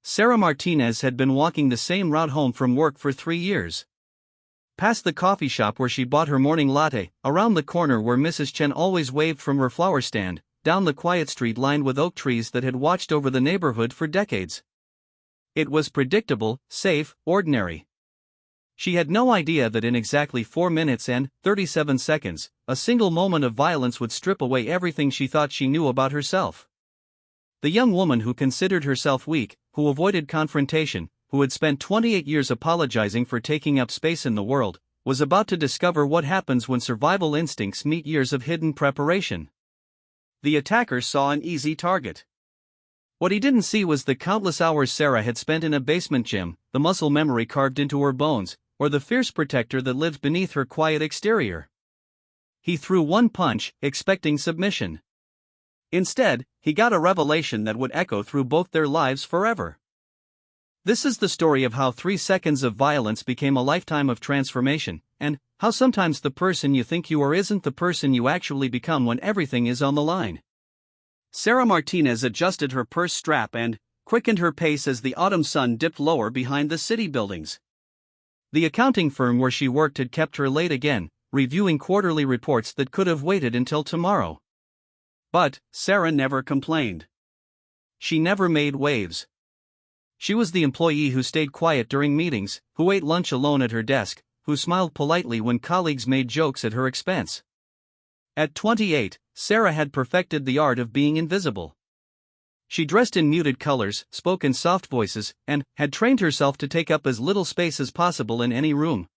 Sarah Martinez had been walking the same route home from work for 3 years. Past the coffee shop where she bought her morning latte, around the corner where Mrs. Chen always waved from her flower stand, down the quiet street lined with oak trees that had watched over the neighborhood for decades. It was predictable, safe, ordinary. She had no idea that in exactly 4 minutes and 37 seconds, a single moment of violence would strip away everything she thought she knew about herself. The young woman who considered herself weak, who avoided confrontation, who had spent 28 years apologizing for taking up space in the world, was about to discover what happens when survival instincts meet years of hidden preparation. The attacker saw an easy target. What he didn't see was the countless hours Sarah had spent in a basement gym, the muscle memory carved into her bones, or the fierce protector that lived beneath her quiet exterior. He threw one punch, expecting submission. Instead, he got a revelation that would echo through both their lives forever. This is the story of how 3 seconds of violence became a lifetime of transformation, and how sometimes the person you think you are isn't the person you actually become when everything is on the line. Sarah Martinez adjusted her purse strap and quickened her pace as the autumn sun dipped lower behind the city buildings. The accounting firm where she worked had kept her late again, reviewing quarterly reports that could have waited until tomorrow. But Sarah never complained. She never made waves. She was the employee who stayed quiet during meetings, who ate lunch alone at her desk, who smiled politely when colleagues made jokes at her expense. At 28, Sarah had perfected the art of being invisible. She dressed in muted colors, spoke in soft voices, and had trained herself to take up as little space as possible in any room.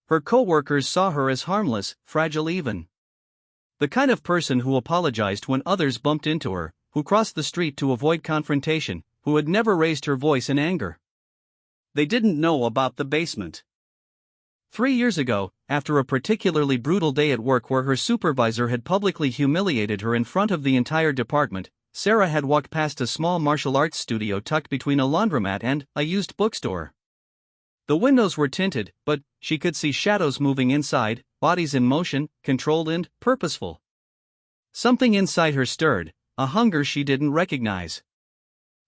Her co-workers saw her as harmless, fragile even. The kind of person who apologized when others bumped into her, who crossed the street to avoid confrontation, who had never raised her voice in anger. They didn't know about the basement. 3 years ago, after a particularly brutal day at work where her supervisor had publicly humiliated her in front of the entire department, Sarah had walked past a small martial arts studio tucked between a laundromat and a used bookstore. The windows were tinted, but she could see shadows moving inside, bodies in motion, controlled and purposeful. Something inside her stirred, a hunger she didn't recognize.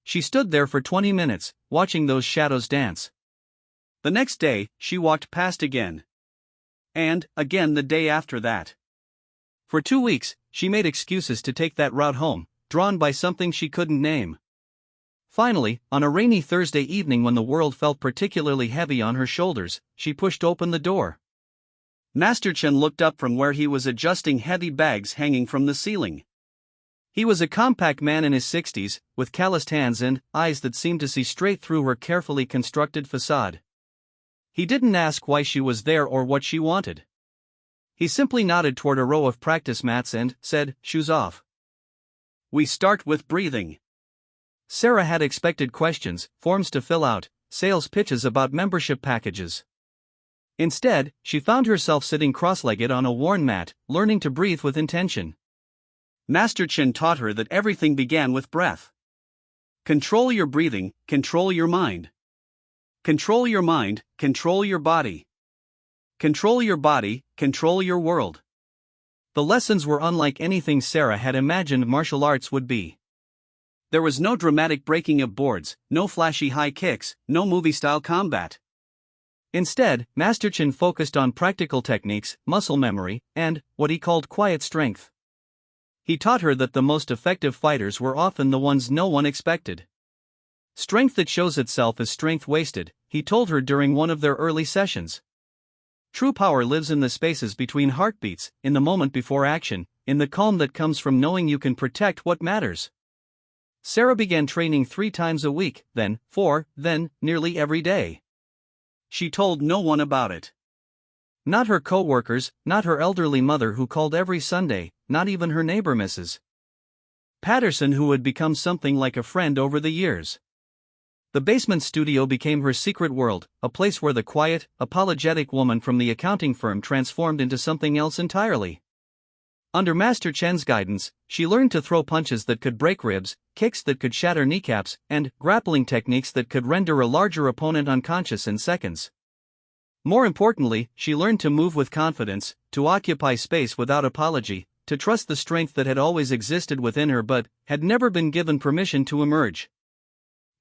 She stood there for 20 minutes, watching those shadows dance. The next day, she walked past again. And again the day after that. For 2 weeks, she made excuses to take that route home, drawn by something she couldn't name. Finally, on a rainy Thursday evening when the world felt particularly heavy on her shoulders, she pushed open the door. Master Chen looked up from where he was adjusting heavy bags hanging from the ceiling. He was a compact man in his 60s, with calloused hands and eyes that seemed to see straight through her carefully constructed facade. He didn't ask why she was there or what she wanted. He simply nodded toward a row of practice mats and said, "Shoes off." "We start with breathing." Sarah had expected questions, forms to fill out, sales pitches about membership packages. Instead, she found herself sitting cross-legged on a worn mat, learning to breathe with intention. Master Chen taught her that everything began with breath. Control your breathing, control your mind. Control your mind, control your body. Control your body, control your world. The lessons were unlike anything Sarah had imagined martial arts would be. There was no dramatic breaking of boards, no flashy high kicks, no movie-style combat. Instead, Master Chen focused on practical techniques, muscle memory, and what he called quiet strength. He taught her that the most effective fighters were often the ones no one expected. Strength that shows itself as strength wasted, he told her during one of their early sessions. True power lives in the spaces between heartbeats, in the moment before action, in the calm that comes from knowing you can protect what matters. Sarah began training 3 times a week, then 4, then nearly every day. She told no one about it. Not her co-workers, not her elderly mother who called every Sunday, not even her neighbor Mrs. Patterson who had become something like a friend over the years. The basement studio became her secret world, a place where the quiet, apologetic woman from the accounting firm transformed into something else entirely. Under Master Chen's guidance, she learned to throw punches that could break ribs, kicks that could shatter kneecaps, and grappling techniques that could render a larger opponent unconscious in seconds. More importantly, she learned to move with confidence, to occupy space without apology, to trust the strength that had always existed within her but had never been given permission to emerge.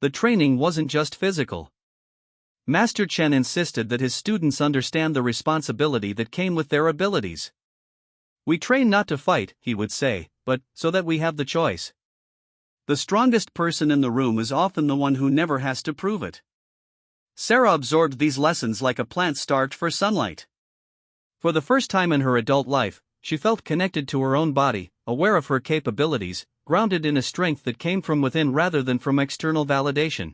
the training wasn't just physical. Master Chen insisted that his students understand the responsibility that came with their abilities. "We train not to fight," he would say, "but so that we have the choice." The strongest person in the room is often the one who never has to prove it. Sarah absorbed these lessons like a plant starved for sunlight. For the first time in her adult life, she felt connected to her own body, aware of her capabilities, grounded in a strength that came from within rather than from external validation.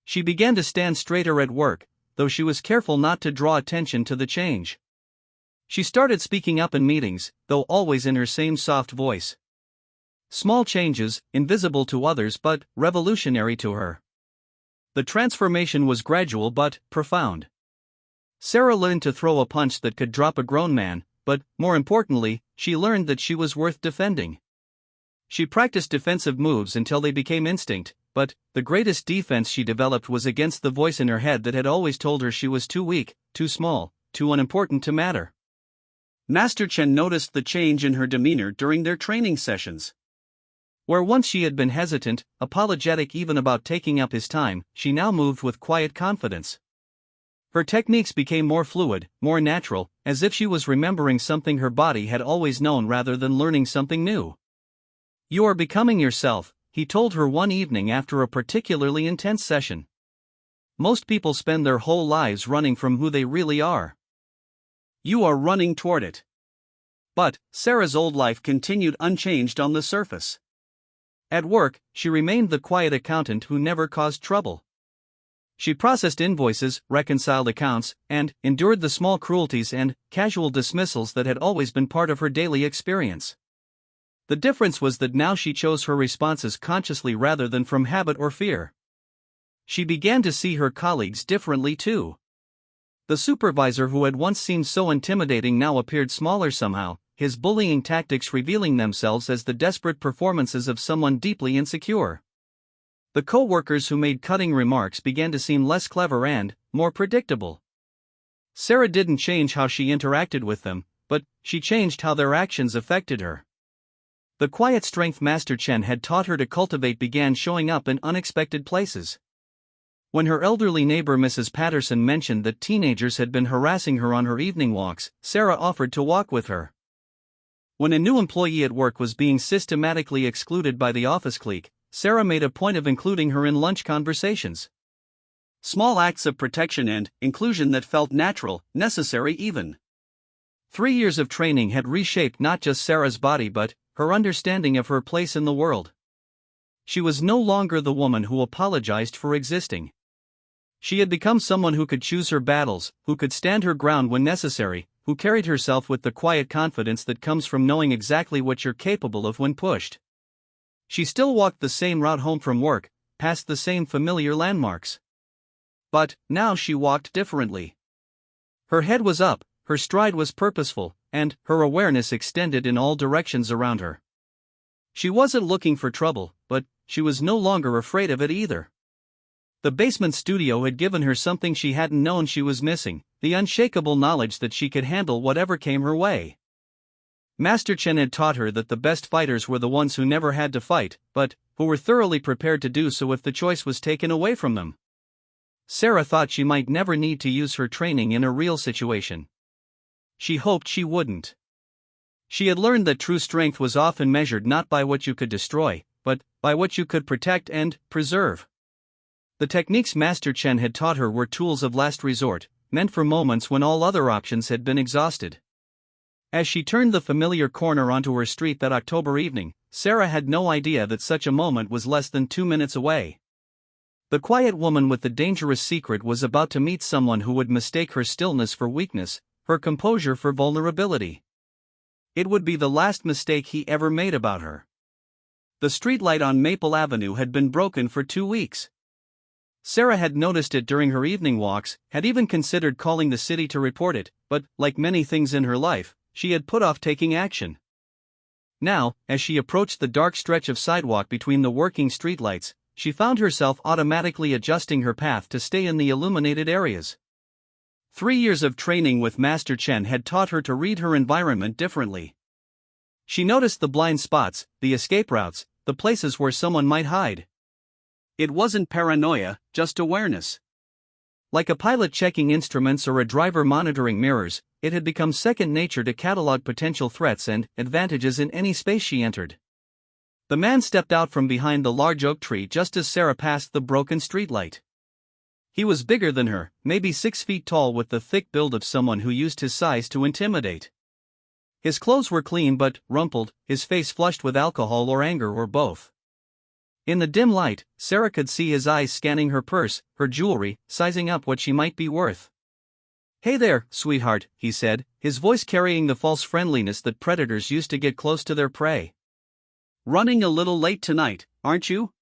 She began to stand straighter at work, though she was careful not to draw attention to the change. She started speaking up in meetings, though always in her same soft voice. Small changes, invisible to others but revolutionary to her. The transformation was gradual but profound. Sarah learned to throw a punch that could drop a grown man, but, more importantly, she learned that she was worth defending. She practiced defensive moves until they became instinct, but the greatest defense she developed was against the voice in her head that had always told her she was too weak, too small, too unimportant to matter. Master Chen noticed the change in her demeanor during their training sessions. Where once she had been hesitant, apologetic even about taking up his time, she now moved with quiet confidence. Her techniques became more fluid, more natural, as if she was remembering something her body had always known rather than learning something new. "You are becoming yourself," he told her one evening after a particularly intense session. "Most people spend their whole lives running from who they really are. You are running toward it." But Sarah's old life continued unchanged on the surface. At work, she remained the quiet accountant who never caused trouble. She processed invoices, reconciled accounts, and endured the small cruelties and casual dismissals that had always been part of her daily experience. The difference was that now she chose her responses consciously rather than from habit or fear. She began to see her colleagues differently too. The supervisor who had once seemed so intimidating now appeared smaller somehow, his bullying tactics revealing themselves as the desperate performances of someone deeply insecure. The co-workers who made cutting remarks began to seem less clever and more predictable. Sarah didn't change how she interacted with them, but she changed how their actions affected her. The quiet strength Master Chen had taught her to cultivate began showing up in unexpected places. When her elderly neighbor Mrs. Patterson mentioned that teenagers had been harassing her on her evening walks, Sarah offered to walk with her. When a new employee at work was being systematically excluded by the office clique, Sarah made a point of including her in lunch conversations. Small acts of protection and inclusion that felt natural, necessary even. 3 years of training had reshaped not just Sarah's body but her understanding of her place in the world. She was no longer the woman who apologized for existing. She had become someone who could choose her battles, who could stand her ground when necessary, who carried herself with the quiet confidence that comes from knowing exactly what you're capable of when pushed. She still walked the same route home from work, past the same familiar landmarks. But now she walked differently. Her head was up, her stride was purposeful, and her awareness extended in all directions around her. She wasn't looking for trouble, but she was no longer afraid of it either. The basement studio had given her something she hadn't known she was missing, the unshakable knowledge that she could handle whatever came her way. Master Chen had taught her that the best fighters were the ones who never had to fight, but who were thoroughly prepared to do so if the choice was taken away from them. Sarah thought she might never need to use her training in a real situation. She hoped she wouldn't. She had learned that true strength was often measured not by what you could destroy, but by what you could protect and preserve. The techniques Master Chen had taught her were tools of last resort, meant for moments when all other options had been exhausted. As she turned the familiar corner onto her street that October evening, Sarah had no idea that such a moment was less than 2 minutes away. The quiet woman with the dangerous secret was about to meet someone who would mistake her stillness for weakness, her composure for vulnerability. It would be the last mistake he ever made about her. The streetlight on Maple Avenue had been broken for 2 weeks. Sarah had noticed it during her evening walks, had even considered calling the city to report it, but, like many things in her life, she had put off taking action. Now, as she approached the dark stretch of sidewalk between the working streetlights, she found herself automatically adjusting her path to stay in the illuminated areas. 3 years of training with Master Chen had taught her to read her environment differently. She noticed the blind spots, the escape routes, the places where someone might hide. It wasn't paranoia, just awareness. Like a pilot checking instruments or a driver monitoring mirrors, it had become second nature to catalog potential threats and advantages in any space she entered. The man stepped out from behind the large oak tree just as Sarah passed the broken streetlight. He was bigger than her, maybe 6 feet tall, with the thick build of someone who used his size to intimidate. His clothes were clean but rumpled, his face flushed with alcohol or anger or both. In the dim light, Sarah could see his eyes scanning her purse, her jewelry, sizing up what she might be worth. "Hey there, sweetheart," he said, his voice carrying the false friendliness that predators use to get close to their prey. "Running a little late tonight, aren't you?"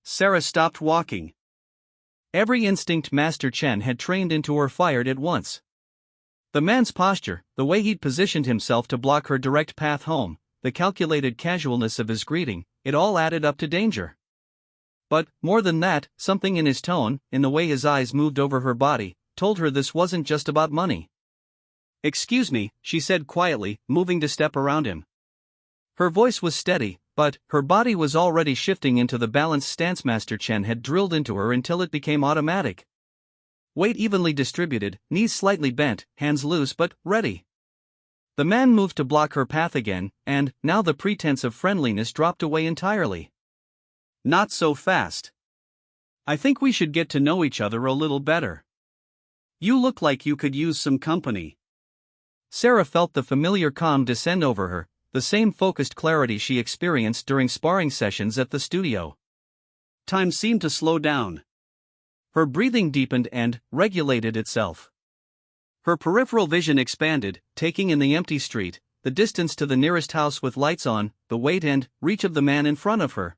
Sarah stopped walking. Every instinct Master Chen had trained into her fired at once. The man's posture, the way he'd positioned himself to block her direct path home, the calculated casualness of his greeting, it all added up to danger. But, more than that, something in his tone, in the way his eyes moved over her body, told her this wasn't just about money. "Excuse me," she said quietly, moving to step around him. Her voice was steady, but her body was already shifting into the balanced stance Master Chen had drilled into her until it became automatic. Weight evenly distributed, knees slightly bent, hands loose but ready. The man moved to block her path again, and now the pretense of friendliness dropped away entirely. "Not so fast. I think we should get to know each other a little better. You look like you could use some company." Sarah felt the familiar calm descend over her, the same focused clarity she experienced during sparring sessions at the studio. Time seemed to slow down. Her breathing deepened and regulated itself. Her peripheral vision expanded, taking in the empty street, the distance to the nearest house with lights on, the weight and reach of the man in front of her.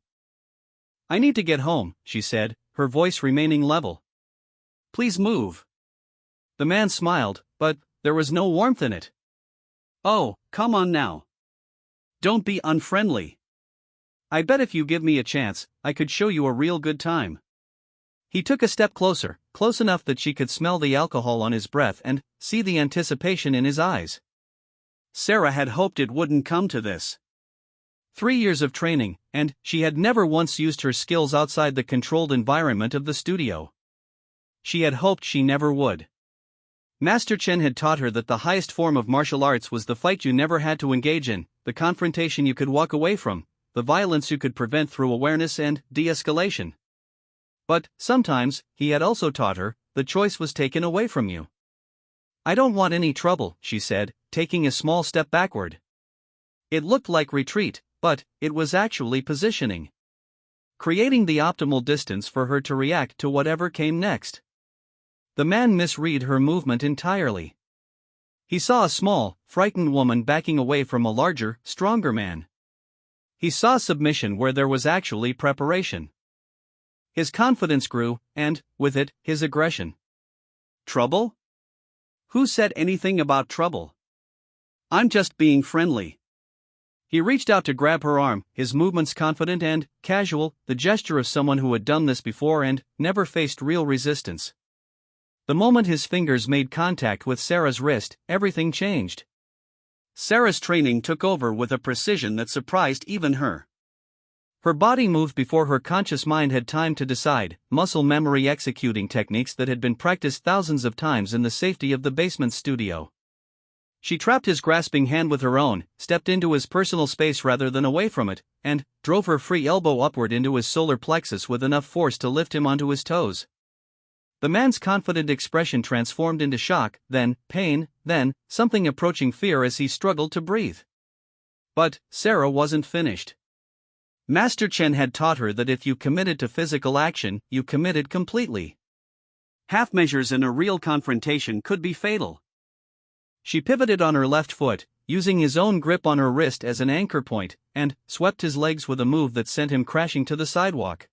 "I need to get home," she said, her voice remaining level. "Please move." The man smiled, but there was no warmth in it. "Oh, come on now. Don't be unfriendly. I bet if you give me a chance, I could show you a real good time." He took a step closer, close enough that she could smell the alcohol on his breath and see the anticipation in his eyes. Sarah had hoped it wouldn't come to this. 3 years of training, and she had never once used her skills outside the controlled environment of the studio. She had hoped she never would. Master Chen had taught her that the highest form of martial arts was the fight you never had to engage in, the confrontation you could walk away from, the violence you could prevent through awareness and de-escalation. But, sometimes, he had also taught her, the choice was taken away from you. "I don't want any trouble," she said, taking a small step backward. It looked like retreat, but it was actually positioning. Creating the optimal distance for her to react to whatever came next. The man misread her movement entirely. He saw a small, frightened woman backing away from a larger, stronger man. He saw submission where there was actually preparation. His confidence grew, and, with it, his aggression. "Trouble? Who said anything about trouble? I'm just being friendly." He reached out to grab her arm, his movements confident and casual, the gesture of someone who had done this before and never faced real resistance. The moment his fingers made contact with Sarah's wrist, everything changed. Sarah's training took over with a precision that surprised even her. Her body moved before her conscious mind had time to decide, muscle memory executing techniques that had been practiced thousands of times in the safety of the basement studio. She trapped his grasping hand with her own, stepped into his personal space rather than away from it, and drove her free elbow upward into his solar plexus with enough force to lift him onto his toes. The man's confident expression transformed into shock, then pain, then something approaching fear as he struggled to breathe. But Sarah wasn't finished. Master Chen had taught her that if you committed to physical action, you committed completely. Half measures in a real confrontation could be fatal. She pivoted on her left foot, using his own grip on her wrist as an anchor point, and swept his legs with a move that sent him crashing to the sidewalk.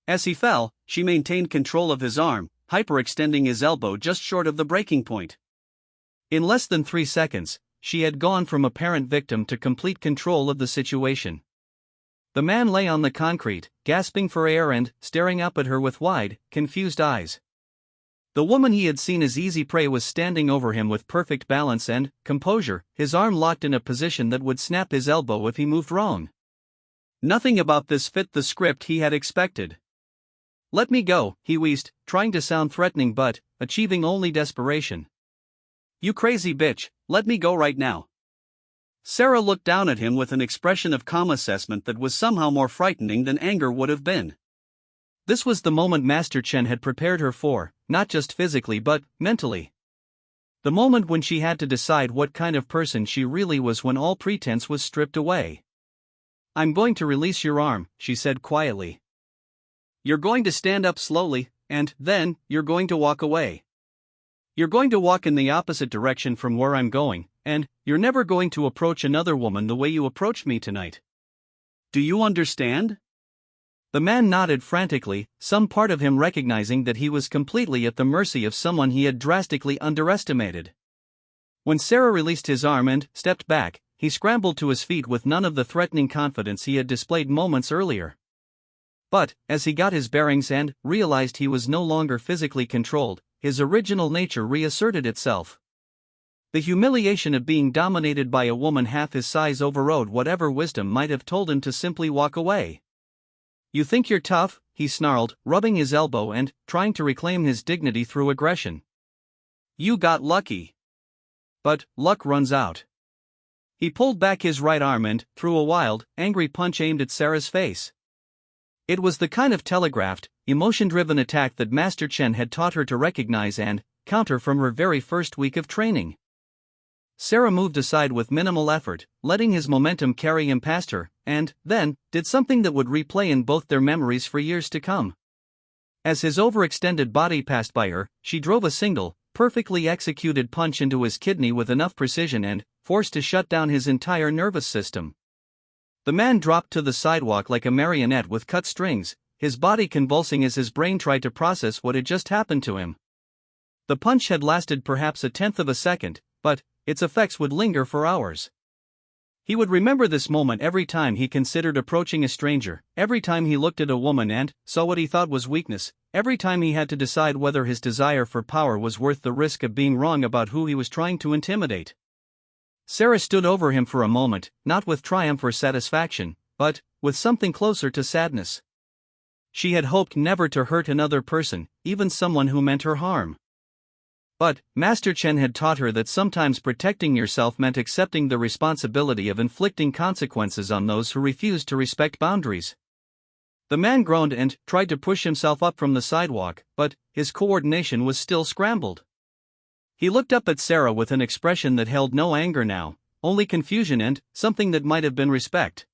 As he fell, she maintained control of his arm, hyperextending his elbow just short of the breaking point. In less than 3 seconds, she had gone from apparent victim to complete control of the situation. The man lay on the concrete, gasping for air and staring up at her with wide, confused eyes. The woman he had seen as easy prey was standing over him with perfect balance and composure, his arm locked in a position that would snap his elbow if he moved wrong. Nothing about this fit the script he had expected. Let me go, he wheezed, trying to sound threatening but achieving only desperation. You crazy bitch, let me go right now. Sarah looked down at him with an expression of calm assessment that was somehow more frightening than anger would have been. This was the moment Master Chen had prepared her for, not just physically but mentally. The moment when she had to decide what kind of person she really was when all pretense was stripped away. I'm going to release your arm, she said quietly. You're going to stand up slowly, and then you're going to walk away. You're going to walk in the opposite direction from where I'm going, and you're never going to approach another woman the way you approached me tonight. Do you understand? The man nodded frantically, some part of him recognizing that he was completely at the mercy of someone he had drastically underestimated. When Sarah released his arm and stepped back, he scrambled to his feet with none of the threatening confidence he had displayed moments earlier. But, as he got his bearings and realized he was no longer physically controlled, his original nature reasserted itself. The humiliation of being dominated by a woman half his size overrode whatever wisdom might have told him to simply walk away. You think you're tough, he snarled, rubbing his elbow and trying to reclaim his dignity through aggression. You got lucky. But luck runs out. He pulled back his right arm and threw a wild, angry punch aimed at Sarah's face. It was the kind of telegraphed, emotion-driven attack that Master Chen had taught her to recognize and counter from her very first week of training. Sarah moved aside with minimal effort, letting his momentum carry him past her, and then did something that would replay in both their memories for years to come. As his overextended body passed by her, she drove a single, perfectly executed punch into his kidney with enough precision and force to shut down his entire nervous system. The man dropped to the sidewalk like a marionette with cut strings, his body convulsing as his brain tried to process what had just happened to him. The punch had lasted perhaps a tenth of a second, but its effects would linger for hours. He would remember this moment every time he considered approaching a stranger, every time he looked at a woman and saw what he thought was weakness, every time he had to decide whether his desire for power was worth the risk of being wrong about who he was trying to intimidate. Sarah stood over him for a moment, not with triumph or satisfaction, but with something closer to sadness. She had hoped never to hurt another person, even someone who meant her harm. But Master Chen had taught her that sometimes protecting yourself meant accepting the responsibility of inflicting consequences on those who refused to respect boundaries. The man groaned and tried to push himself up from the sidewalk, but his coordination was still scrambled. He looked up at Sarah with an expression that held no anger now, only confusion and something that might have been respect.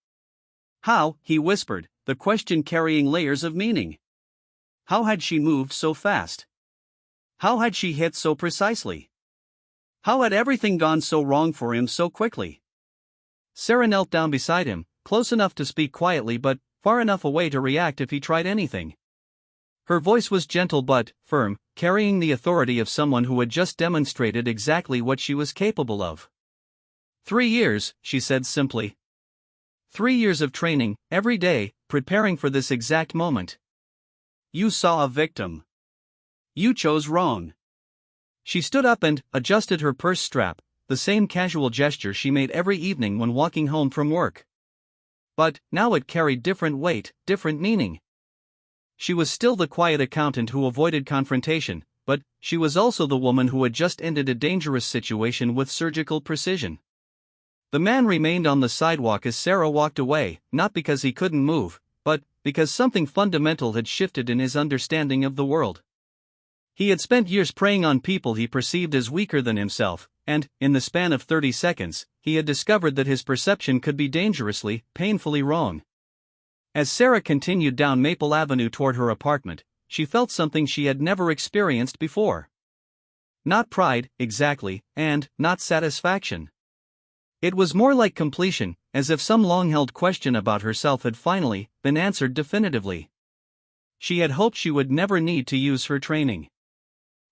How, he whispered, the question carrying layers of meaning. How had she moved so fast? How had she hit so precisely? How had everything gone so wrong for him so quickly? Sarah knelt down beside him, close enough to speak quietly but far enough away to react if he tried anything. Her voice was gentle but firm, carrying the authority of someone who had just demonstrated exactly what she was capable of. 3 years, she said simply. 3 years of training, every day, preparing for this exact moment. You saw a victim. You chose wrong. She stood up and adjusted her purse strap, the same casual gesture she made every evening when walking home from work. But now it carried different weight, different meaning. She was still the quiet accountant who avoided confrontation, but she was also the woman who had just ended a dangerous situation with surgical precision. The man remained on the sidewalk as Sarah walked away, not because he couldn't move, but because something fundamental had shifted in his understanding of the world. He had spent years preying on people he perceived as weaker than himself, and, in the span of 30 seconds, he had discovered that his perception could be dangerously, painfully wrong. As Sarah continued down Maple Avenue toward her apartment, she felt something she had never experienced before. Not pride, exactly, and not satisfaction. It was more like completion, as if some long-held question about herself had finally been answered definitively. She had hoped she would never need to use her training.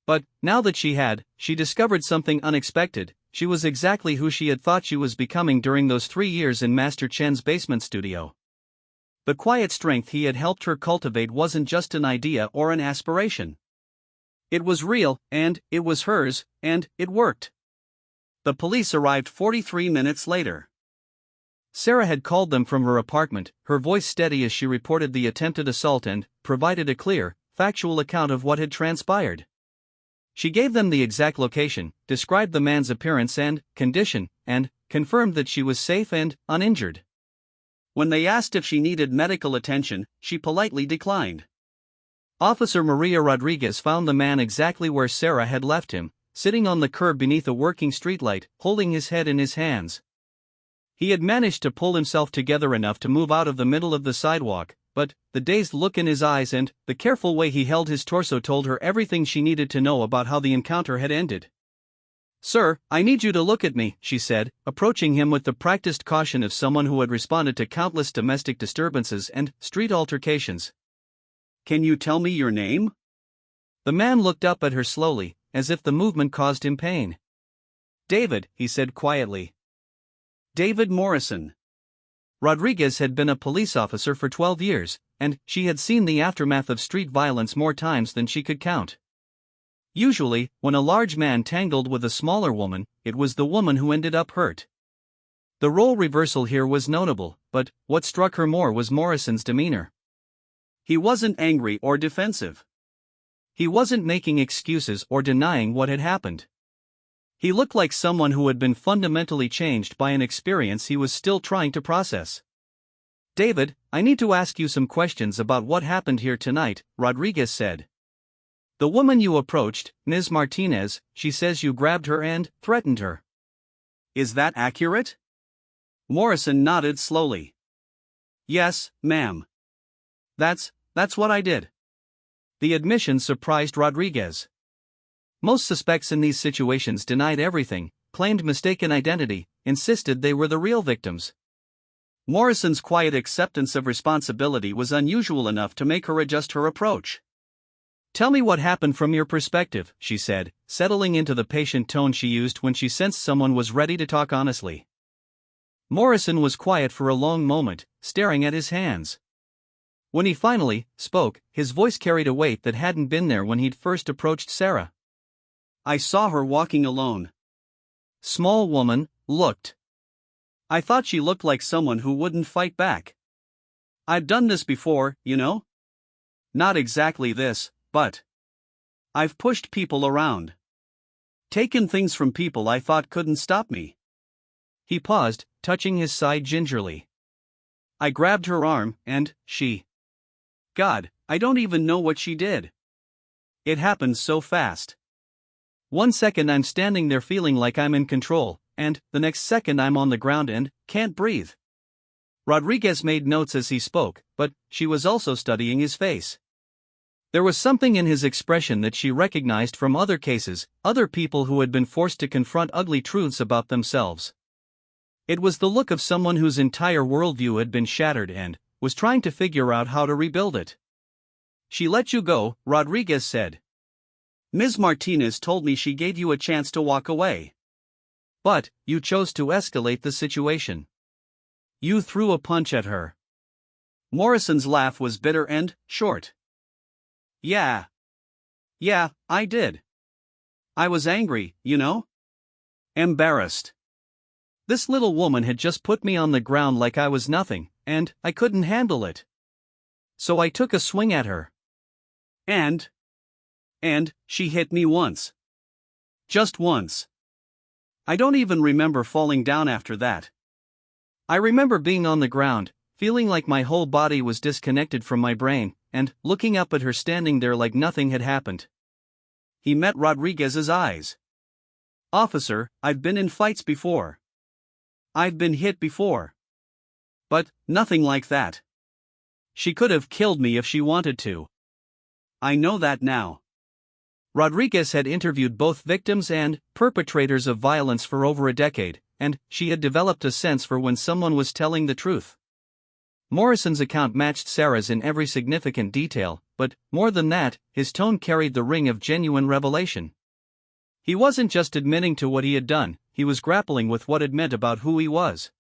But, now that she discovered something unexpected. She was exactly who she had thought she was becoming during those 3 years in Master Chen's basement studio. The quiet strength he had helped her cultivate wasn't just an idea or an aspiration. It was real, and it was hers, and it worked. The police arrived 43 minutes later. Sarah had called them from her apartment, her voice steady as she reported the attempted assault and provided a clear, factual account of what had transpired. She gave them the exact location, described the man's appearance and condition, and confirmed that she was safe and uninjured. When they asked if she needed medical attention, she politely declined. Officer Maria Rodriguez found the man exactly where Sarah had left him, sitting on the curb beneath a working streetlight, holding his head in his hands. He had managed to pull himself together enough to move out of the middle of the sidewalk, but the dazed look in his eyes and the careful way he held his torso told her everything she needed to know about how the encounter had ended. "Sir, I need you to look at me," she said, approaching him with the practiced caution of someone who had responded to countless domestic disturbances and street altercations. "Can you tell me your name?" The man looked up at her slowly, as if the movement caused him pain. "David," he said quietly. "David Morrison." Rodriguez had been a police officer for 12 years, and she had seen the aftermath of street violence more times than she could count. Usually, when a large man tangled with a smaller woman, it was the woman who ended up hurt. The role reversal here was notable, but what struck her more was Morrison's demeanor. He wasn't angry or defensive. He wasn't making excuses or denying what had happened. He looked like someone who had been fundamentally changed by an experience he was still trying to process. "David, I need to ask you some questions about what happened here tonight," Rodriguez said. "The woman you approached, Ms. Martinez, she says you grabbed her and threatened her. Is that accurate?" Morrison nodded slowly. "Yes, ma'am. That's what I did." The admission surprised Rodriguez. Most suspects in these situations denied everything, claimed mistaken identity, insisted they were the real victims. Morrison's quiet acceptance of responsibility was unusual enough to make her adjust her approach. "Tell me what happened from your perspective," she said, settling into the patient tone she used when she sensed someone was ready to talk honestly. Morrison was quiet for a long moment, staring at his hands. When he finally spoke, his voice carried a weight that hadn't been there when he'd first approached Sarah. "I saw her walking alone. Small woman, looked. I thought she looked like someone who wouldn't fight back. I've done this before, you know? Not exactly this, but I've pushed people around. Taken things from people I thought couldn't stop me." He paused, touching his side gingerly. "I grabbed her arm, and she. God, I don't even know what she did. It happened so fast. One second I'm standing there feeling like I'm in control, and the next second I'm on the ground and can't breathe." Rodriguez made notes as he spoke, but she was also studying his face. There was something in his expression that she recognized from other cases, other people who had been forced to confront ugly truths about themselves. It was the look of someone whose entire worldview had been shattered and was trying to figure out how to rebuild it. "She let you go," Rodriguez said. "Ms. Martinez told me she gave you a chance to walk away. But you chose to escalate the situation. You threw a punch at her." Morrison's laugh was bitter and short. Yeah, I did. I was angry, you know? Embarrassed. This little woman had just put me on the ground like I was nothing, and I couldn't handle it. So I took a swing at her. And she hit me once. Just once. I don't even remember falling down after that. I remember being on the ground, feeling like my whole body was disconnected from my brain, and looking up at her standing there like nothing had happened." He met Rodriguez's eyes. "Officer, I've been in fights before. I've been hit before. But nothing like that. She could have killed me if she wanted to. I know that now." Rodriguez had interviewed both victims and perpetrators of violence for over a decade, and she had developed a sense for when someone was telling the truth. Morrison's account matched Sarah's in every significant detail, but, more than that, his tone carried the ring of genuine revelation. He wasn't just admitting to what he had done, he was grappling with what it meant about who he was.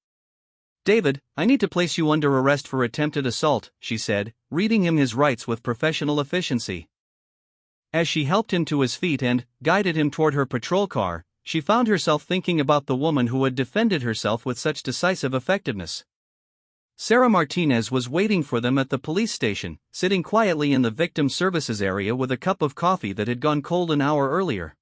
"David, I need to place you under arrest for attempted assault," she said, reading him his rights with professional efficiency. As she helped him to his feet and guided him toward her patrol car, she found herself thinking about the woman who had defended herself with such decisive effectiveness. Sarah Martinez was waiting for them at the police station, sitting quietly in the victim services area with a cup of coffee that had gone cold an hour earlier.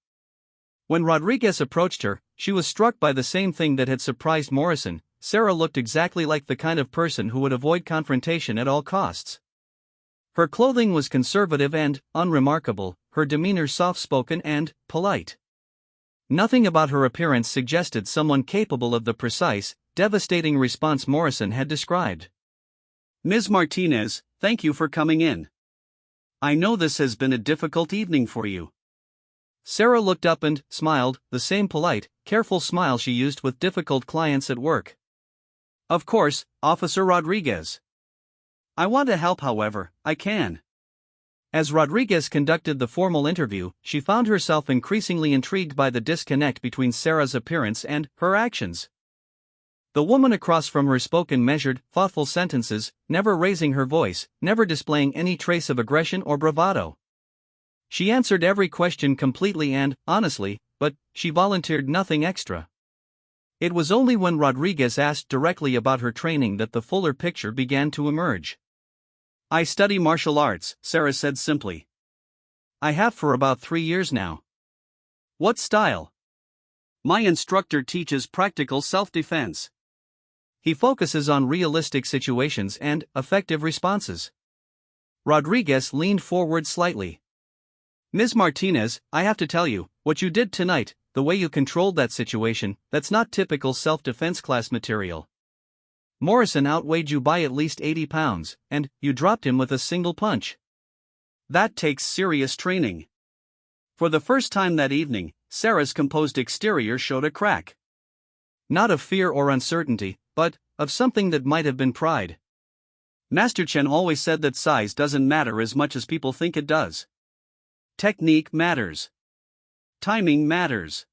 When Rodriguez approached her, she was struck by the same thing that had surprised Morrison. Sarah looked exactly like the kind of person who would avoid confrontation at all costs. Her clothing was conservative and unremarkable, her demeanor soft-spoken and polite. Nothing about her appearance suggested someone capable of the precise, devastating response Morrison had described. Ms. Martinez, thank you for coming in. I know this has been a difficult evening for you. Sarah looked up and smiled, the same polite, careful smile she used with difficult clients at work. Of course, Officer Rodriguez. I want to help however I can. As Rodriguez conducted the formal interview, she found herself increasingly intrigued by the disconnect between Sarah's appearance and her actions. The woman across from her spoke in measured, thoughtful sentences, never raising her voice, never displaying any trace of aggression or bravado. She answered every question completely and honestly, but she volunteered nothing extra. It was only when Rodriguez asked directly about her training that the fuller picture began to emerge. I study martial arts, Sarah said simply. I have for about 3 years now. What style? My instructor teaches practical self-defense. He focuses on realistic situations and effective responses. Rodriguez leaned forward slightly. Ms. Martinez, I have to tell you, what you did tonight, the way you controlled that situation, that's not typical self-defense class material. Morrison outweighed you by at least 80 pounds, and you dropped him with a single punch. That takes serious training. For the first time that evening, Sarah's composed exterior showed a crack. Not of fear or uncertainty, but of something that might have been pride. Master Chen always said that size doesn't matter as much as people think it does. Technique matters. Timing matters.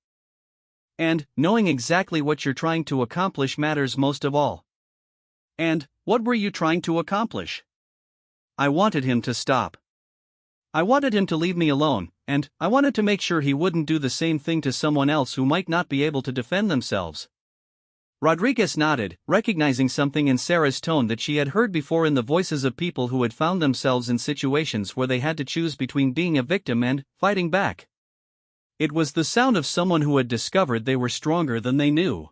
And knowing exactly what you're trying to accomplish matters most of all. And what were you trying to accomplish? I wanted him to stop. I wanted him to leave me alone, and I wanted to make sure he wouldn't do the same thing to someone else who might not be able to defend themselves. Rodriguez nodded, recognizing something in Sarah's tone that she had heard before in the voices of people who had found themselves in situations where they had to choose between being a victim and fighting back. It was the sound of someone who had discovered they were stronger than they knew.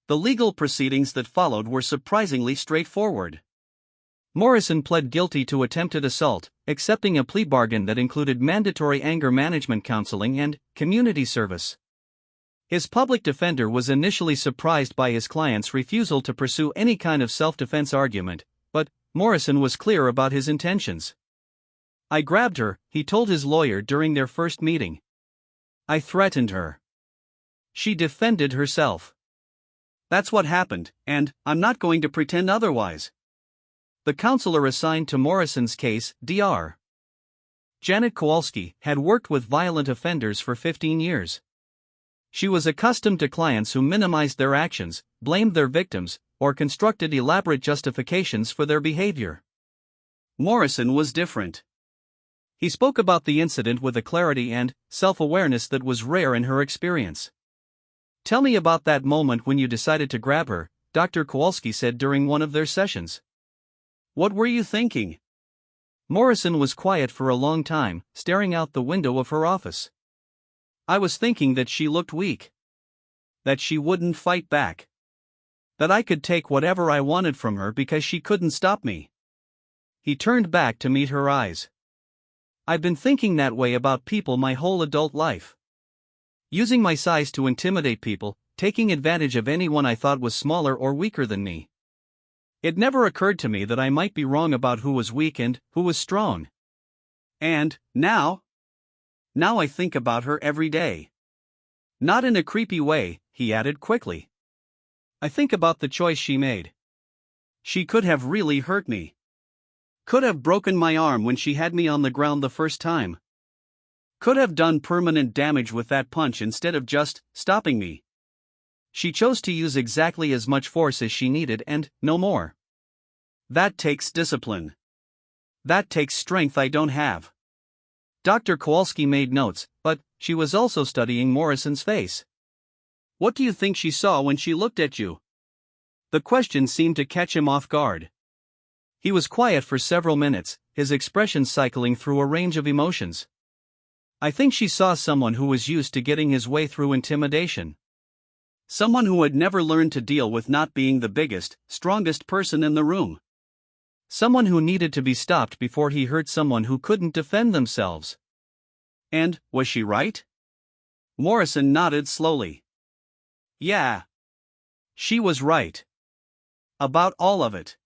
The legal proceedings that followed were surprisingly straightforward. Morrison pled guilty to attempted assault, accepting a plea bargain that included mandatory anger management counseling and community service. His public defender was initially surprised by his client's refusal to pursue any kind of self-defense argument, but Morrison was clear about his intentions. I grabbed her, he told his lawyer during their first meeting. I threatened her. She defended herself. That's what happened, and I'm not going to pretend otherwise. The counselor assigned to Morrison's case, Dr. Janet Kowalski, had worked with violent offenders for 15 years. She was accustomed to clients who minimized their actions, blamed their victims, or constructed elaborate justifications for their behavior. Morrison was different. He spoke about the incident with a clarity and self-awareness that was rare in her experience. Tell me about that moment when you decided to grab her, Dr. Kowalski said during one of their sessions. What were you thinking? Morrison was quiet for a long time, staring out the window of her office. I was thinking that she looked weak. That she wouldn't fight back. That I could take whatever I wanted from her because she couldn't stop me. He turned back to meet her eyes. I've been thinking that way about people my whole adult life. Using my size to intimidate people, taking advantage of anyone I thought was smaller or weaker than me. It never occurred to me that I might be wrong about who was weak and who was strong. And now I think about her every day. Not in a creepy way, he added quickly. I think about the choice she made. She could have really hurt me. Could have broken my arm when she had me on the ground the first time. Could have done permanent damage with that punch instead of just stopping me. She chose to use exactly as much force as she needed and no more. That takes discipline. That takes strength I don't have. Dr. Kowalski made notes, but she was also studying Morrison's face. What do you think she saw when she looked at you? The question seemed to catch him off guard. He was quiet for several minutes, his expressions cycling through a range of emotions. I think she saw someone who was used to getting his way through intimidation. Someone who had never learned to deal with not being the biggest, strongest person in the room. Someone who needed to be stopped before he hurt someone who couldn't defend themselves. And, was she right? Morrison nodded slowly. Yeah. She was right. About all of it.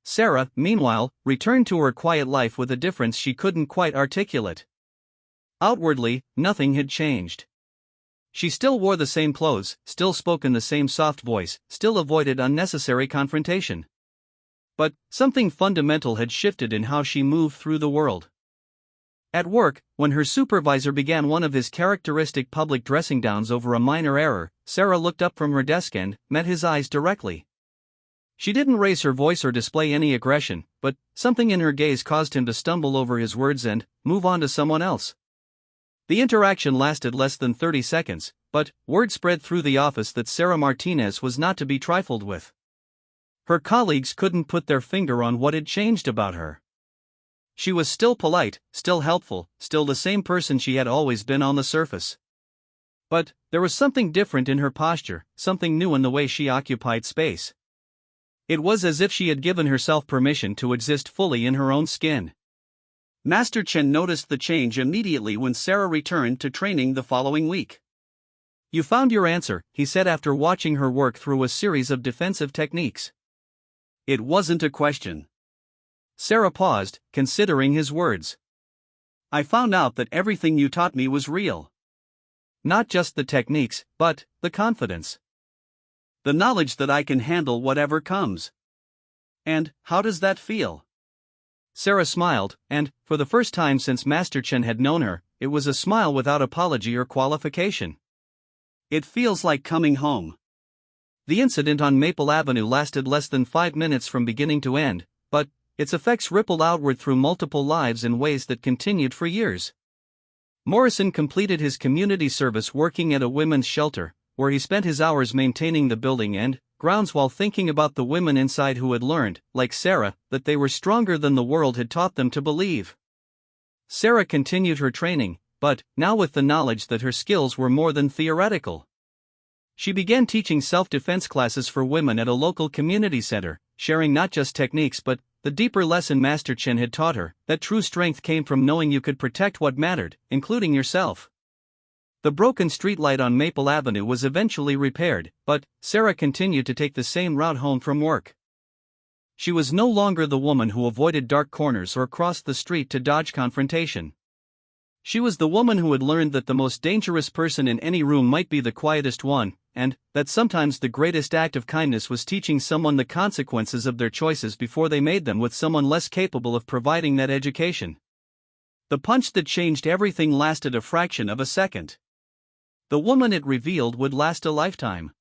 Sarah, meanwhile, returned to her quiet life with a difference she couldn't quite articulate. Outwardly, nothing had changed. She still wore the same clothes, still spoke in the same soft voice, still avoided unnecessary confrontation. But something fundamental had shifted in how she moved through the world. At work, when her supervisor began one of his characteristic public dressing downs over a minor error, Sarah looked up from her desk and met his eyes directly. She didn't raise her voice or display any aggression, but something in her gaze caused him to stumble over his words and move on to someone else. The interaction lasted less than 30 seconds, but word spread through the office that Sarah Martinez was not to be trifled with. Her colleagues couldn't put their finger on what had changed about her. She was still polite, still helpful, still the same person she had always been on the surface. But there was something different in her posture, something new in the way she occupied space. It was as if she had given herself permission to exist fully in her own skin. Master Chen noticed the change immediately when Sarah returned to training the following week. You found your answer, he said after watching her work through a series of defensive techniques. It wasn't a question. Sarah paused, considering his words. I found out that everything you taught me was real. Not just the techniques, but the confidence. The knowledge that I can handle whatever comes. And how does that feel? Sarah smiled, and, for the first time since Master Chen had known her, it was a smile without apology or qualification. It feels like coming home. The incident on Maple Avenue lasted less than 5 minutes from beginning to end, but its effects rippled outward through multiple lives in ways that continued for years. Morrison completed his community service working at a women's shelter, where he spent his hours maintaining the building and grounds while thinking about the women inside who had learned, like Sarah, that they were stronger than the world had taught them to believe. Sarah continued her training, but now with the knowledge that her skills were more than theoretical. She began teaching self-defense classes for women at a local community center, sharing not just techniques but the deeper lesson Master Chen had taught her, that true strength came from knowing you could protect what mattered, including yourself. The broken streetlight on Maple Avenue was eventually repaired, but Sarah continued to take the same route home from work. She was no longer the woman who avoided dark corners or crossed the street to dodge confrontation. She was the woman who had learned that the most dangerous person in any room might be the quietest one, and that sometimes the greatest act of kindness was teaching someone the consequences of their choices before they made them with someone less capable of providing that education. The punch that changed everything lasted a fraction of a second. The woman it revealed would last a lifetime.